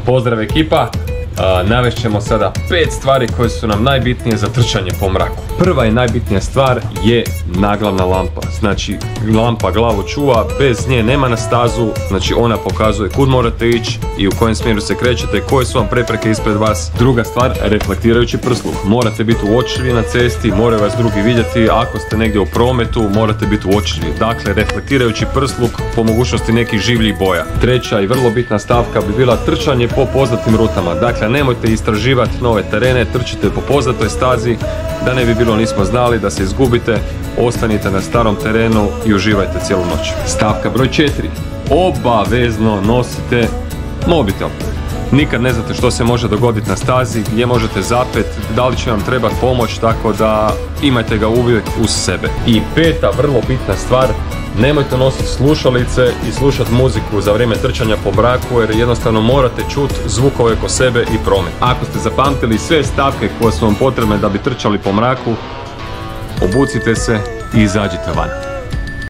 Pozdrav ekipa! Navest ćemo sada 5 stvari koje su nam najbitnije za trčanje po mraku. Prva i najbitnija stvar je naglavna lampa. Znači lampa glavu čuva, bez nje nema na stazu, znači ona pokazuje kud morate ići i u kojem smjeru se krećete, koje su vam prepreke ispred vas. Druga stvar, reflektirajući prsluh. Morate biti uočljivi na cesti, moraju vas drugi vidjeti, ako ste negdje u prometu morate biti uočljivi. Dakle, reflektirajući prsluh, po mogućnosti nekih življih boja. Treća i vrlo bitna stavka bi bila trčanje po poznatim rutama. Dakle, nemojte istraživati nove terene, trčite po poznatoj stazi, da ne bi bilo nismo znali, da se izgubite, ostanite na starom terenu i uživajte cijelu noć. Stavka broj 4. Obavezno nosite mobitel. Nikad ne znate što se može dogoditi na stazi, gdje možete zapet, da li će vam trebati pomoć, tako da imajte ga uvijek uz sebe. I peta vrlo bitna stvar, nemojte nositi slušalice i slušati muziku za vrijeme trčanja po mraku, jer jednostavno morate čuti zvukove oko sebe i promet. Ako ste zapamtili sve stavke koje su vam potrebne da bi trčali po mraku, obucite se i izađite van.